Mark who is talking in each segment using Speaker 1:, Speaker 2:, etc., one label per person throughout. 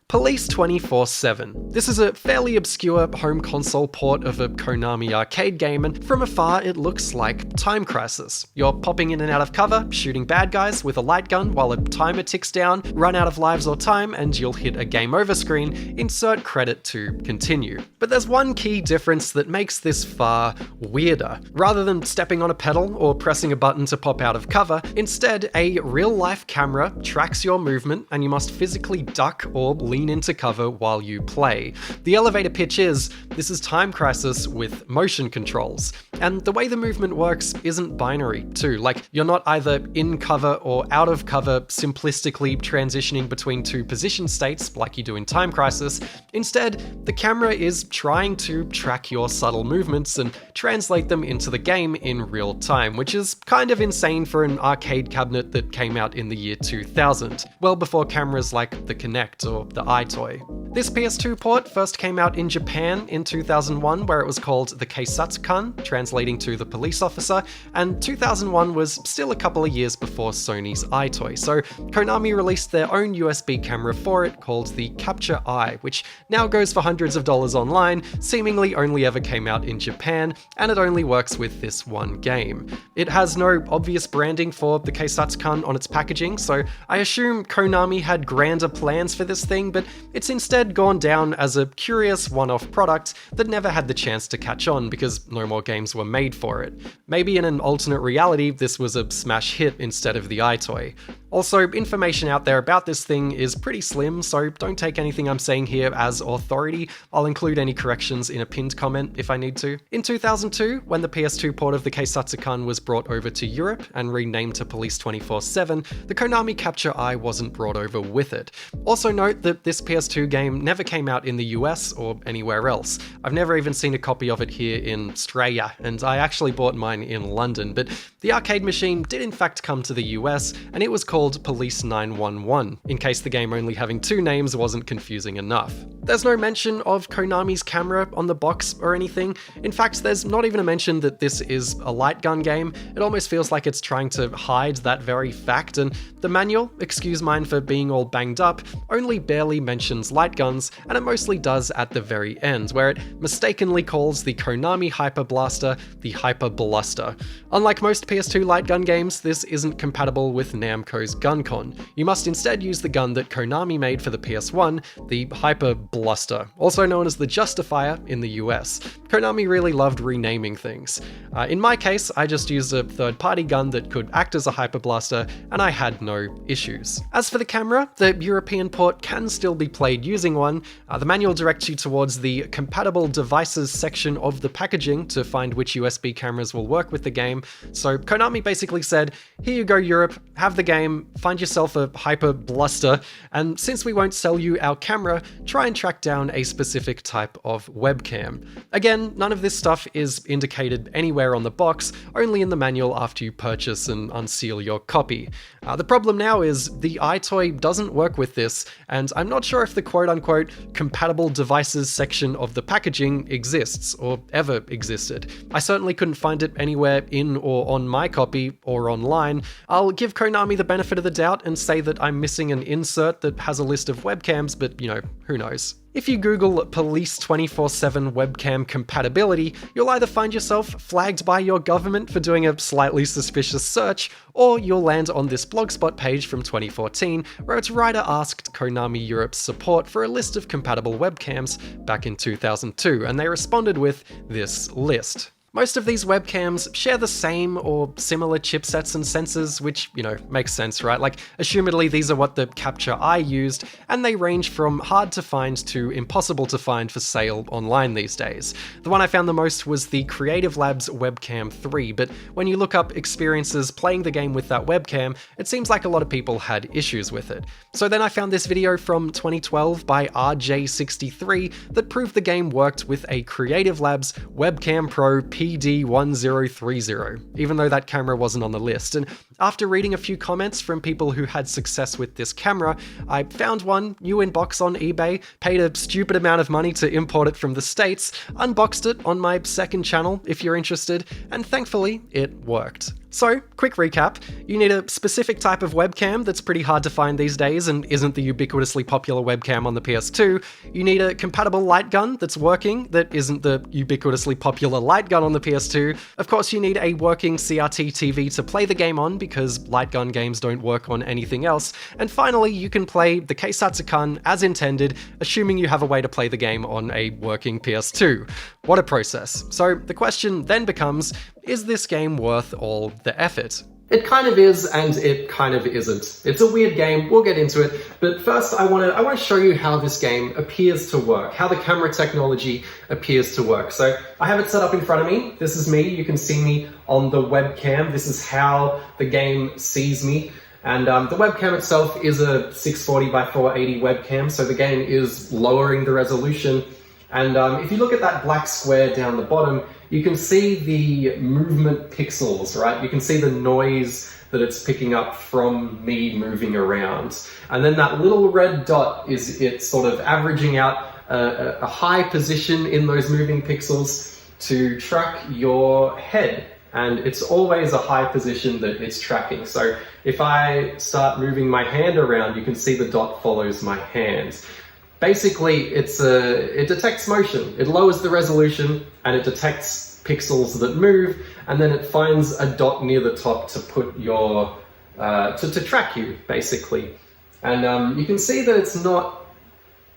Speaker 1: Police 24/7. This is a fairly obscure home console port of a Konami arcade game, and from afar it looks like Time Crisis. You're popping in and out of cover, shooting bad guys with a light gun while a timer ticks down, run out of lives or time, and you'll hit a game over screen, insert credit to continue. But there's one key difference that makes this far weirder. Rather than stepping on a pedal or pressing a button to pop out of cover, instead a real-life camera tracks your movement and you must physically duck or lean into cover while you play. The elevator pitch is, this is Time Crisis with motion controls. And the way the movement works isn't binary too, like you're not either in cover or out of cover simplistically transitioning between two position states like you do in Time Crisis. Instead, the camera is trying to track your subtle movements and translate them into the game in real time, which is kind of insane for an arcade cabinet that came out in the year 2000, well before cameras like the Kinect or the EyeToy. This PS2 port first came out in Japan in 2001, where it was called the Keisatsukan, translating to the police officer, and 2001 was still a couple of years before Sony's EyeToy, so Konami released their own USB camera for it called the Capture Eye, which now goes for hundreds of dollars online, seemingly only ever came out in Japan, and it only works with this one game. It has no obvious branding for the Keisatsukan on its packaging, so I assume Konami had grander plans for this thing, but it's instead gone down as a curious one-off product that never had the chance to catch on because no more games were made for it. Maybe in an alternate reality, this was a smash hit instead of the EyeToy. Also, information out there about this thing is pretty slim, so don't take anything I'm saying here as authority. I'll include any corrections in a pinned comment if I need to. In 2002, when the PS2 port of the Keisatsukan was brought over to Europe and renamed to Police 24/7, the Konami Capture Eye wasn't brought over with it. Also note that this PS2 game never came out in the US or anywhere else. I've never even seen a copy of it here in Australia, and I actually bought mine in London, but the arcade machine did in fact come to the US, and it was called Police 911, in case the game only having two names wasn't confusing enough. There's no mention of Konami's camera on the box or anything. In fact, there's not even a mention that this is a light gun game. It almost feels like it's trying to hide that very fact, and the manual, excuse mine for being all banged up, only barely mentions light guns, and it mostly does at the very end, where it mistakenly calls the Konami HyperBlaster the HyperBlaster. Unlike most PS2 light gun games, this isn't compatible with Namco's GunCon. You must instead use the gun that Konami made for the PS1, the HyperBlaster, also known as the Justifier in the US. Konami really loved renaming things. In my case, I just used a third-party gun that could act as a HyperBlaster, and I had no issues. As for the camera, the European port can still be played using one. The manual directs you towards the compatible devices section of the packaging to find which USB cameras will work with the game. So Konami basically said, here you go Europe, have the game, find yourself a HyperBlaster, and since we won't sell you our camera, try and track down a specific type of webcam. Again, none of this stuff is indicated anywhere on the box, only in the manual after you purchase and unseal your copy. The problem now is the EyeToy doesn't work with this, and I'm not sure if the quote-unquote compatible devices section of the packaging exists or ever existed. I certainly couldn't find it anywhere in or on my copy or online. I'll give Konami the benefit of the doubt and say that I'm missing an insert that has a list of webcams, but you know, who knows. If you Google Police 24/7 webcam compatibility, you'll either find yourself flagged by your government for doing a slightly suspicious search, or you'll land on this Blogspot page from 2014 where its writer asked Konami Europe's support for a list of compatible webcams back in 2002, and they responded with this list. Most of these webcams share the same or similar chipsets and sensors, which, you know, makes sense, right? Like, assumedly these are what the Capture Eye used, and they range from hard to find to impossible to find for sale online these days. The one I found the most was the Creative Labs Webcam 3, but when you look up experiences playing the game with that webcam, it seems like a lot of people had issues with it. So then I found this video from 2012 by RJ63 that proved the game worked with a Creative Labs Webcam Pro PD1030, even though that camera wasn't on the list. And After reading a few comments from people who had success with this camera, I found one new in box on eBay, paid a stupid amount of money to import it from the States, unboxed it on my second channel if you're interested, and thankfully it worked. So, quick recap, you need a specific type of webcam that's pretty hard to find these days and isn't the ubiquitously popular webcam on the PS2. You need a compatible light gun that's working that isn't the ubiquitously popular light gun on the PS2. Of course, you need a working CRT TV to play the game on because light gun games don't work on anything else. And finally, you can play the Keisatsukan as intended, assuming you have a way to play the game on a working PS2. What a process. So the question then becomes, is this game worth all the effort? It kind of is, and it kind of isn't. It's a weird game, we'll get into it, but first I want to show you how this game appears to work, how the camera technology appears to work. So I have it set up in front of me. This is me, you can see me on the webcam. This is how the game sees me. And the webcam itself is a 640 by 480 webcam, so the game is lowering the resolution. And if you look at that black square down the bottom, you can see the movement pixels, right? You can see the noise that it's picking up from me moving around. And then that little red dot is it sort of averaging out a high position in those moving pixels to track your head. And it's always a high position that it's tracking. So if I start moving my hand around, you can see the dot follows my hand. Basically, it detects motion. It lowers the resolution and it detects pixels that move, and then it finds a dot near the top to put your to track you, basically. And you can see that it's not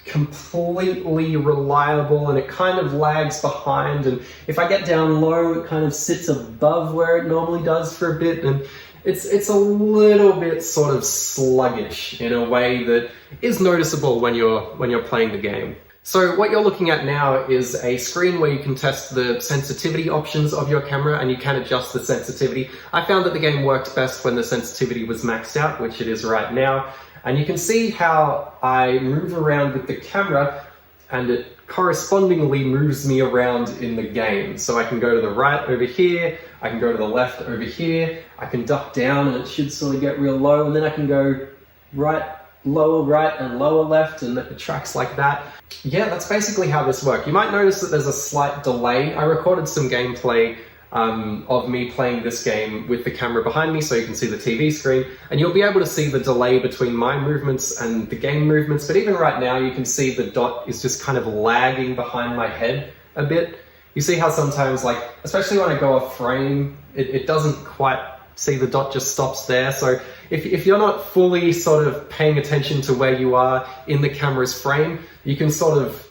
Speaker 1: completely reliable, and it kind of lags behind. And if I get down low, it kind of sits above where it normally does for a bit, and it's a little bit sort of sluggish in a way that is noticeable when you're playing the game. So what you're looking at now is a screen where you can test the sensitivity options of your camera, and you can adjust the sensitivity. I found that the game worked best when the sensitivity was maxed out, which it is right now. And you can see how I move around with the camera, and it correspondingly moves me around in the game. So I can go to the right over here, I can go to the left over here, I can duck down and it should sort of get real low, and then I can go right, lower right and lower left, and it tracks like that. Yeah, that's basically how this works. You might notice that there's a slight delay. I recorded some gameplay of me playing this game with the camera behind me so you can see the TV screen, and you'll be able to see the delay between my movements and the game movements. But even right now you can see the dot is just kind of lagging behind my head a bit. You see how sometimes, like, especially when I go off frame, it doesn't quite see the dot, just stops there. So if you're not fully sort of paying attention to where you are in the camera's frame, you can sort of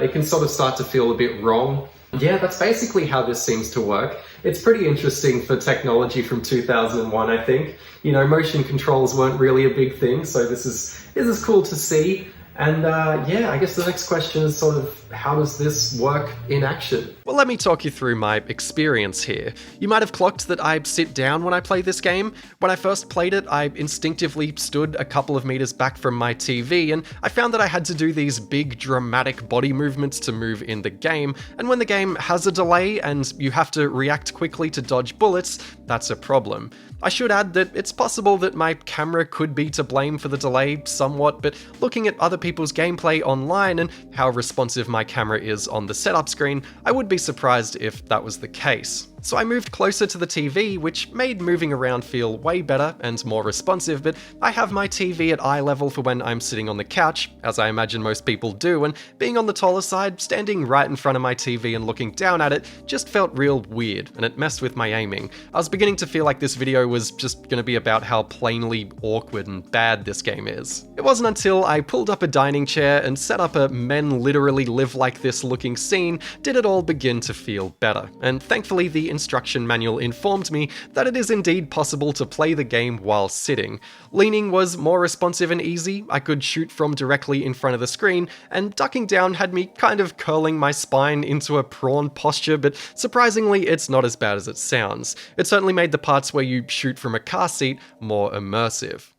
Speaker 1: it can sort of start to feel a bit wrong. Yeah, that's basically how this seems to work. It's pretty interesting for technology from 2001, I think. You know, motion controls weren't really a big thing, so this is cool to see. And yeah, I guess the next question is sort of, how does this work in action? Well, let me talk you through my experience here. You might have clocked that I sit down when I play this game. When I first played it, I instinctively stood a couple of meters back from my TV, and I found that I had to do these big dramatic body movements to move in the game, and when the game has a delay and you have to react quickly to dodge bullets, that's a problem. I should add that it's possible that my camera could be to blame for the delay somewhat, but looking at other people's gameplay online and how responsive my camera is on the setup screen, I would be surprised if that was the case. So I moved closer to the TV, which made moving around feel way better and more responsive, but I have my TV at eye level for when I'm sitting on the couch, as I imagine most people do, and being on the taller side, standing right in front of my TV and looking down at it just felt real weird, and it messed with my aiming. I was beginning to feel like this video was just gonna be about how plainly awkward and bad this game is. It wasn't until I pulled up a dining chair and set up a men literally live like this looking scene did it all begin to feel better, and thankfully the instruction manual informed me that it is indeed possible to play the game while sitting. Leaning was more responsive and easy, I could shoot from directly in front of the screen, and ducking down had me kind of curling my spine into a prawn posture, but surprisingly it's not as bad as it sounds. It certainly made the parts where you shoot from a car seat more immersive.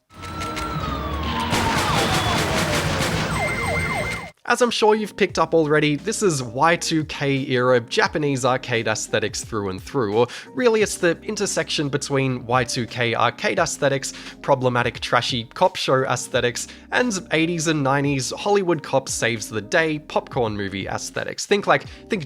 Speaker 1: As I'm sure you've picked up already, this is Y2K era Japanese arcade aesthetics through and through, or really it's the intersection between Y2K arcade aesthetics, problematic trashy cop show aesthetics, and 80s and 90s Hollywood cop saves the day popcorn movie aesthetics. Think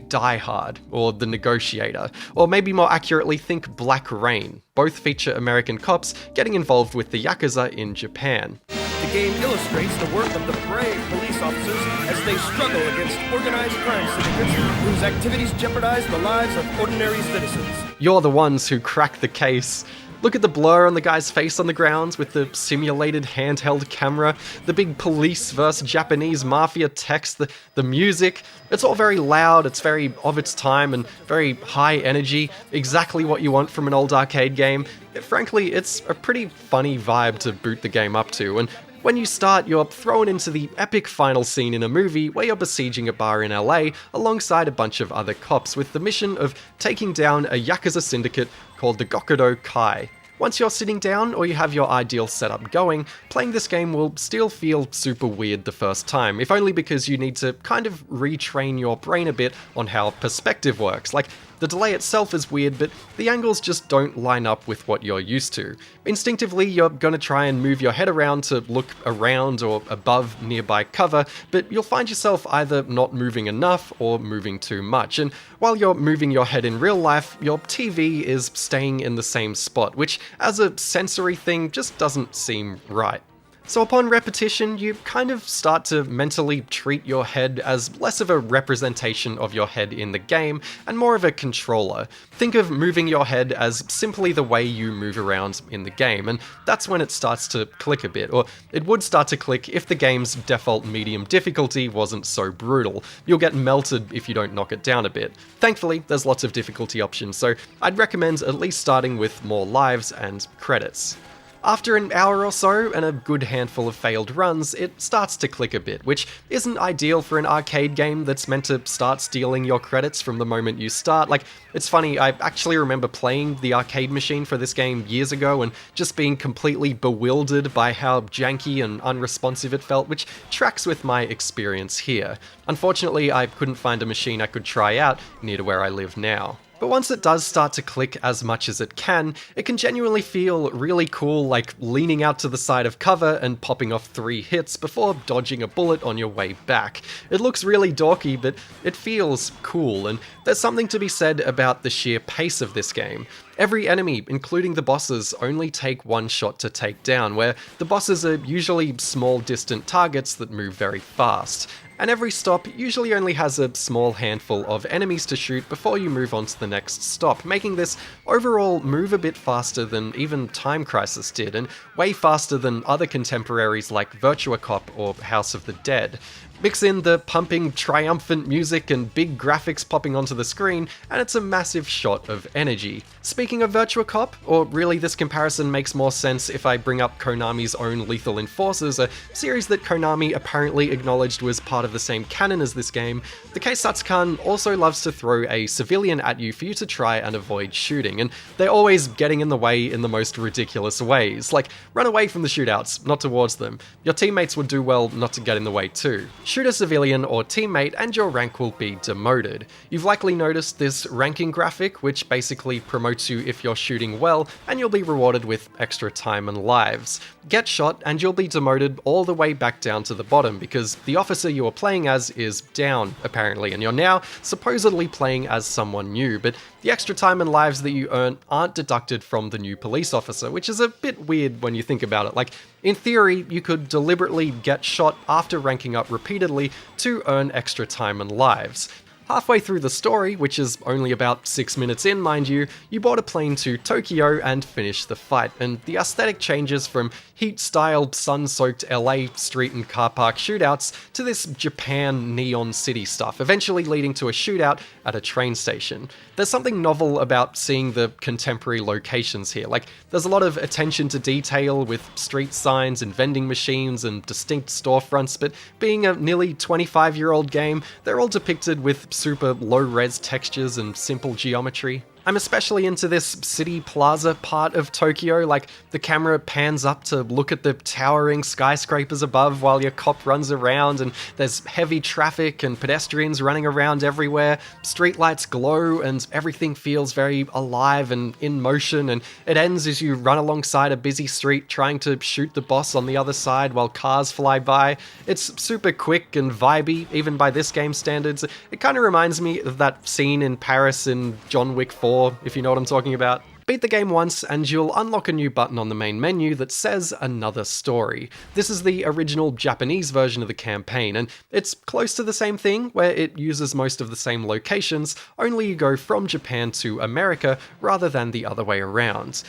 Speaker 1: Die Hard, or The Negotiator, or maybe more accurately think Black Rain. Both feature American cops getting involved with the Yakuza in Japan.
Speaker 2: The game illustrates the work of the brave police officers as they struggle against organized crime syndicates whose activities jeopardize the lives of ordinary citizens.
Speaker 1: You're the ones who crack the case. Look at the blur on the guy's face on the ground with the simulated handheld camera, the big police versus Japanese mafia text, the music. It's all very loud, it's very of its time and very high energy, exactly what you want from an old arcade game. Frankly, it's a pretty funny vibe to boot the game up to, and when you start, you're thrown into the epic final scene in a movie where you're besieging a bar in LA alongside a bunch of other cops with the mission of taking down a Yakuza syndicate called the Gokudo Kai. Once you're sitting down or you have your ideal setup going, playing this game will still feel super weird the first time, if only because you need to kind of retrain your brain a bit on how perspective works. Like, the delay itself is weird, but the angles just don't line up with what you're used to. Instinctively, you're gonna try and move your head around to look around or above nearby cover, but you'll find yourself either not moving enough or moving too much. And while you're moving your head in real life, your TV is staying in the same spot, which as a sensory thing just doesn't seem right. So upon repetition, you kind of start to mentally treat your head as less of a representation of your head in the game and more of a controller. Think of moving your head as simply the way you move around in the game, and that's when it starts to click a bit, or it would start to click if the game's default medium difficulty wasn't so brutal. You'll get melted if you don't knock it down a bit. Thankfully, there's lots of difficulty options, so I'd recommend at least starting with more lives and credits. After an hour or so and a good handful of failed runs, it starts to click a bit, which isn't ideal for an arcade game that's meant to start stealing your credits from the moment you start. Like, it's funny, I actually remember playing the arcade machine for this game years ago and just being completely bewildered by how janky and unresponsive it felt, which tracks with my experience here. Unfortunately, I couldn't find a machine I could try out near to where I live now. But once it does start to click as much as it can genuinely feel really cool, like leaning out to the side of cover and popping off 3 hits before dodging a bullet on your way back. It looks really dorky, but it feels cool, and there's something to be said about the sheer pace of this game. Every enemy, including the bosses, only take 1 shot to take down, where the bosses are usually small distant targets that move very fast. And every stop usually only has a small handful of enemies to shoot before you move on to the next stop, making this overall move a bit faster than even Time Crisis did, and way faster than other contemporaries like Virtua Cop or House of the Dead. Mix in the pumping, triumphant music and big graphics popping onto the screen, and it's a massive shot of energy. Speaking of Virtua Cop, or really this comparison makes more sense if I bring up Konami's own Lethal Enforcers, a series that Konami apparently acknowledged was part of the same canon as this game, the Keisatsukan also loves to throw a civilian at you for you to try and avoid shooting, and they're always getting in the way in the most ridiculous ways. Like, run away from the shootouts, not towards them. Your teammates would do well not to get in the way too. Shoot a civilian or teammate and your rank will be demoted. You've likely noticed this ranking graphic, which basically promotes you if you're shooting well, and you'll be rewarded with extra time and lives. Get shot and you'll be demoted all the way back down to the bottom, because the officer you were playing as is down, apparently, and you're now supposedly playing as someone new, but the extra time and lives that you earn aren't deducted from the new police officer, which is a bit weird when you think about it. Like, in theory, you could deliberately get shot after ranking up repeatedly to earn extra time and lives. Halfway through the story, which is only about 6 minutes in, mind you, you board a plane to Tokyo and finish the fight, and the aesthetic changes from heat-style, sun-soaked LA street and car park shootouts to this Japan neon city stuff, eventually leading to a shootout at a train station. There's something novel about seeing the contemporary locations here. Like, there's a lot of attention to detail with street signs and vending machines and distinct storefronts, but being a nearly 25-year-old game, they're all depicted with super low-res textures and simple geometry. I'm especially into this city plaza part of Tokyo, like the camera pans up to look at the towering skyscrapers above while your cop runs around, and there's heavy traffic and pedestrians running around everywhere, streetlights glow, and everything feels very alive and in motion, and it ends as you run alongside a busy street trying to shoot the boss on the other side while cars fly by. It's super quick and vibey, even by this game standards. It kind of reminds me of that scene in Paris in John Wick 4, if you know what I'm talking about. Beat the game once and you'll unlock a new button on the main menu that says Another Story. This is the original Japanese version of the campaign, and it's close to the same thing, where it uses most of the same locations, only you go from Japan to America rather than the other way around.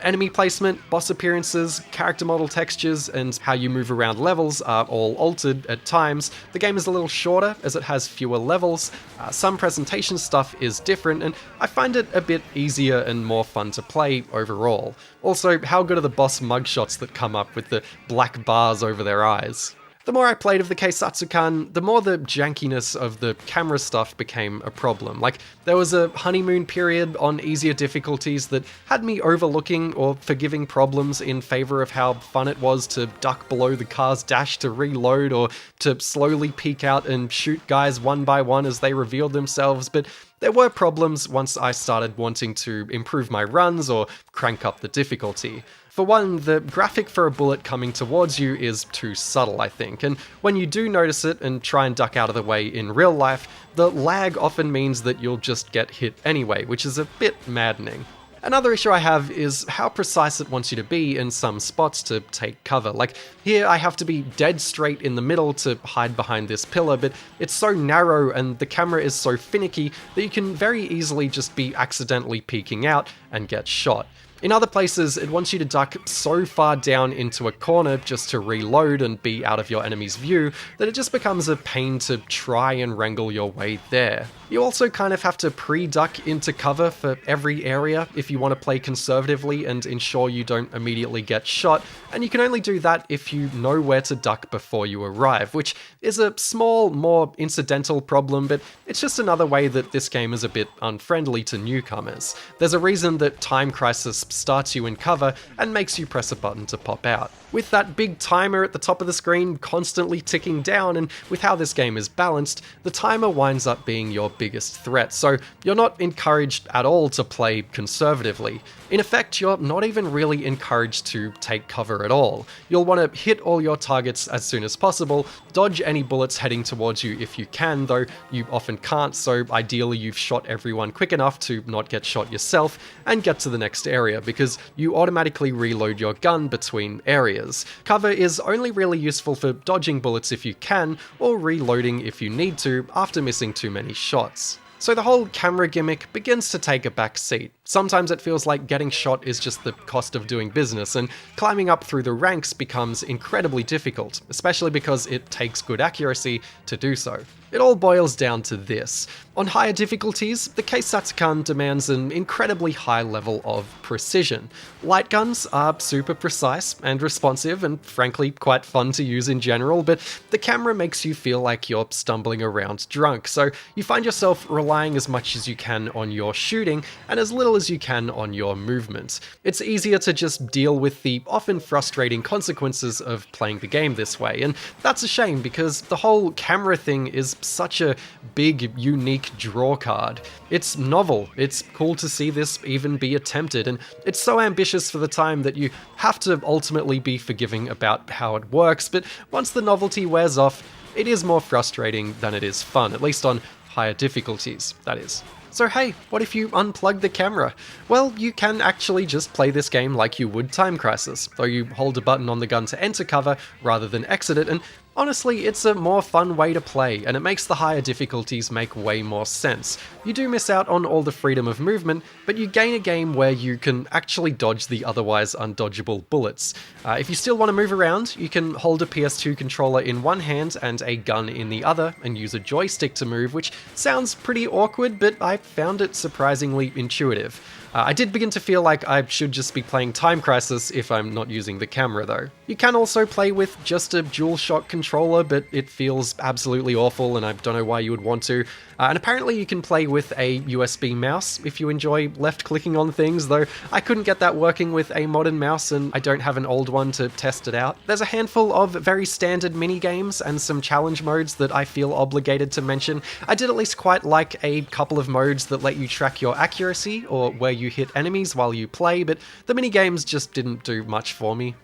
Speaker 1: Enemy placement, boss appearances, character model textures, and how you move around levels are all altered at times. The game is a little shorter as it has fewer levels, some presentation stuff is different, and I find it a bit easier and more fun to play overall. Also, how good are the boss mugshots that come up with the black bars over their eyes? The more I played of the Keisatsukan, the more the jankiness of the camera stuff became a problem. Like, there was a honeymoon period on easier difficulties that had me overlooking or forgiving problems in favor of how fun it was to duck below the car's dash to reload, or to slowly peek out and shoot guys one by one as they revealed themselves, but there were problems once I started wanting to improve my runs or crank up the difficulty. For one, the graphic for a bullet coming towards you is too subtle, I think, and when you do notice it and try and duck out of the way in real life, the lag often means that you'll just get hit anyway, which is a bit maddening. Another issue I have is how precise it wants you to be in some spots to take cover. Like, here I have to be dead straight in the middle to hide behind this pillar, but it's so narrow and the camera is so finicky that you can very easily just be accidentally peeking out and get shot. In other places, it wants you to duck so far down into a corner just to reload and be out of your enemy's view that it just becomes a pain to try and wrangle your way there. You also kind of have to pre-duck into cover for every area if you want to play conservatively and ensure you don't immediately get shot, and you can only do that if you know where to duck before you arrive, which is a small, more incidental problem, but it's just another way that this game is a bit unfriendly to newcomers. There's a reason that Time Crisis starts you in cover and makes you press a button to pop out. With that big timer at the top of the screen constantly ticking down, and with how this game is balanced, the timer winds up being your biggest threat, so you're not encouraged at all to play conservatively. In effect, you're not even really encouraged to take cover at all. You'll want to hit all your targets as soon as possible, dodge any bullets heading towards you if you can, though you often can't, so ideally you've shot everyone quick enough to not get shot yourself, and get to the next area, because you automatically reload your gun between areas. Cover is only really useful for dodging bullets if you can, or reloading if you need to after missing too many shots. So the whole camera gimmick begins to take a back seat. Sometimes it feels like getting shot is just the cost of doing business, and climbing up through the ranks becomes incredibly difficult, especially because it takes good accuracy to do so. It all boils down to this. On higher difficulties, the Keisatsukan demands an incredibly high level of precision. Light guns are super precise and responsive and frankly quite fun to use in general, but the camera makes you feel like you're stumbling around drunk, so you find yourself relying as much as you can on your shooting and as little as you can on your movement. It's easier to just deal with the often frustrating consequences of playing the game this way, and that's a shame because the whole camera thing is such a big, unique draw card. It's novel, it's cool to see this even be attempted, and it's so ambitious for the time that you have to ultimately be forgiving about how it works, but once the novelty wears off, it is more frustrating than it is fun, at least on higher difficulties, that is. So hey, what if you unplug the camera? Well, you can actually just play this game like you would Time Crisis, though you hold a button on the gun to enter cover rather than exit it, and honestly, it's a more fun way to play, and it makes the higher difficulties make way more sense. You do miss out on all the freedom of movement, but you gain a game where you can actually dodge the otherwise undodgeable bullets. If you still want to move around, you can hold a PS2 controller in one hand and a gun in the other, and use a joystick to move, which sounds pretty awkward, but I found it surprisingly intuitive. I did begin to feel like I should just be playing Time Crisis if I'm not using the camera though. You can also play with just a DualShock controller, but it feels absolutely awful and I don't know why you would want to. And apparently you can play with a USB mouse if you enjoy left-clicking on things, though I couldn't get that working with a modern mouse and I don't have an old one to test it out. There's a handful of very standard mini-games and some challenge modes that I feel obligated to mention. I did at least quite like a couple of modes that let you track your accuracy or where you hit enemies while you play, but the mini-games just didn't do much for me.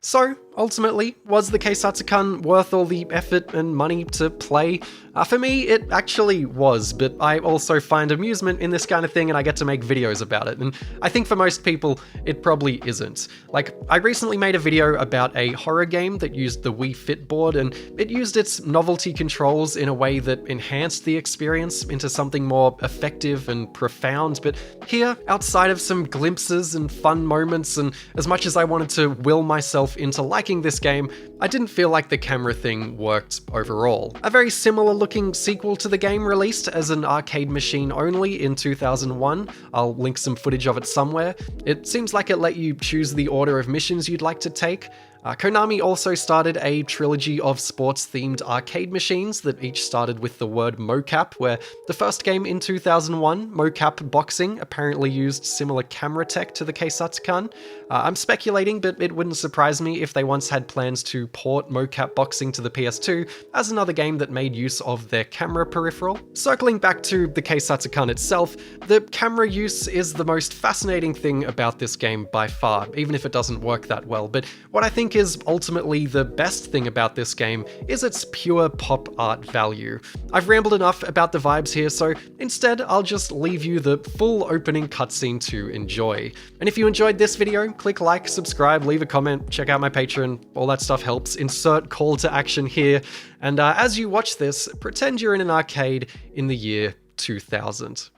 Speaker 1: So, ultimately, was the Keisatsukan worth all the effort and money to play? For me, it actually was, but I also find amusement in this kind of thing and I get to make videos about it, and I think for most people, it probably isn't. Like, I recently made a video about a horror game that used the Wii Fit board, and it used its novelty controls in a way that enhanced the experience into something more effective and profound, but here, outside of some glimpses and fun moments, and as much as I wanted to will myself into liking this game, I didn't feel like the camera thing worked overall. A very similar looking sequel to the game released as an arcade machine only in 2001. I'll link some footage of it somewhere. It seems like it let you choose the order of missions you'd like to take. Konami also started a trilogy of sports-themed arcade machines that each started with the word Mocap, where the first game in 2001, Mocap Boxing, apparently used similar camera tech to the Keisatsukan. I'm speculating, but it wouldn't surprise me if they once had plans to port Mocap Boxing to the PS2 as another game that made use of their camera peripheral. Circling back to the Keisatsukan itself, the camera use is the most fascinating thing about this game by far, even if it doesn't work that well, but what I think is ultimately the best thing about this game is its pure pop art value. I've rambled enough about the vibes here, so instead I'll just leave you the full opening cutscene to enjoy. And if you enjoyed this video, click like, subscribe, leave a comment, check out my Patreon, all that stuff helps. Insert call to action here, and as you watch this, pretend you're in an arcade in the year 2000.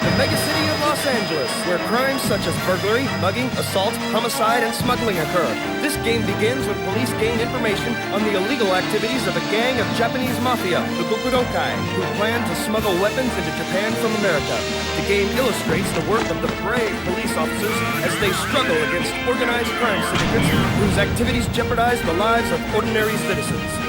Speaker 2: The mega city of Los Angeles, where crimes such as burglary, mugging, assault, homicide, and smuggling occur. This game begins when police gain information on the illegal activities of a gang of Japanese mafia, the Gokudokai, who plan to smuggle weapons into Japan from America. The game illustrates the work of the brave police officers as they struggle against organized crime syndicates whose activities jeopardize the lives of ordinary citizens.